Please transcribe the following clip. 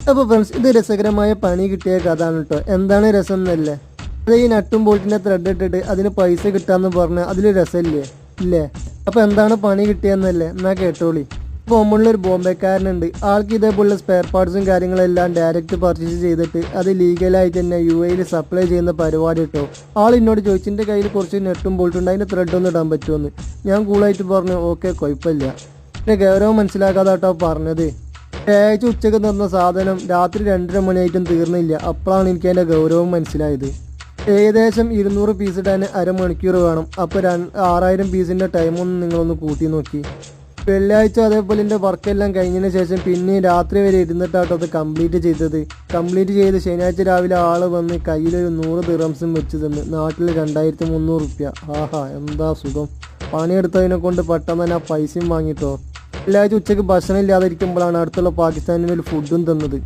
അപ്പോൾ ഫ്രണ്ട്സ്, ഇത് രസകരമായ പണി കിട്ടിയ കഥയാണ് കേട്ടോ. എന്താണ് രസം എന്നല്ലേ, അത് ഈ നട്ടും ബോൾട്ടിൻ്റെ ത്രെഡ് ഇട്ടിട്ട് അതിന് പൈസ കിട്ടാമെന്ന് പറഞ്ഞാൽ അതിൽ രസമില്ലേ ഇല്ലേ? അപ്പോൾ എന്താണ് പണി കിട്ടിയെന്നല്ലേ, എന്നാൽ കേട്ടോളി. ബോംബുള്ളൊരു ബോംബെക്കാരനുണ്ട്. ആൾക്ക് ഇതേപോലുള്ള സ്പെയർ പാർട്സും കാര്യങ്ങളെല്ലാം ഡയറക്റ്റ് പർച്ചേസ് ചെയ്തിട്ട് അത് ലീഗലായിട്ട് തന്നെ UAE സപ്ലൈ ചെയ്യുന്ന പരിപാടി കേട്ടോ. ആൾ എന്നോട് ചോദിച്ചു, എൻ്റെ കയ്യിൽ കുറച്ച് നെട്ടും ബോൾട്ടുണ്ട്, അതിൻ്റെ ത്രെഡ് ഒന്ന് ഇടാൻ പറ്റുമെന്ന്. ഞാൻ കൂളായിട്ട് പറഞ്ഞു ഓക്കെ കുഴപ്പമില്ല. പിന്നെ ഗൗരവം മനസ്സിലാക്കാതെ കേട്ടോ പറഞ്ഞത്. ആഴ്ച ഉച്ചക്ക് തന്ന സാധനം രാത്രി 2:30 മണിയായിട്ടും തീർന്നില്ല. അപ്പോഴാണ് എനിക്ക് അതിൻ്റെ ഗൗരവം മനസ്സിലായത്. ഏകദേശം 200 പീസ് ഇടാൻ അരമണിക്കൂർ വേണം. അപ്പോൾ 6000 പീസിൻ്റെ ടൈമൊന്നും നിങ്ങളൊന്ന് കൂട്ടി നോക്കി. വെള്ളിയാഴ്ച അതേപോലെ എൻ്റെ വർക്കെല്ലാം കഴിഞ്ഞതിന് ശേഷം പിന്നെ രാത്രി വരെ ഇരുന്നിട്ടാട്ടോ അത് കംപ്ലീറ്റ് ചെയ്തത്. കംപ്ലീറ്റ് ചെയ്ത് ശനിയാഴ്ച രാവിലെ ആൾ വന്ന് കയ്യിലൊരു 100 ദിറംസും വെച്ച് തന്നു. നാട്ടിൽ 2300 റുപ്യ. ആഹാ എന്താ സുഖം. പണിയെടുത്തതിനെ കൊണ്ട് പെട്ടെന്ന് തന്നെ ആ പൈസയും വാങ്ങിട്ടോ. വെള്ളിയാഴ്ച ഉച്ചയ്ക്ക് ഭക്ഷണം ഇല്ലാതിരിക്കുമ്പോഴാണ് അടുത്തുള്ള പാകിസ്ഥാനിൽ ഒരു ഫുഡും തന്നത്.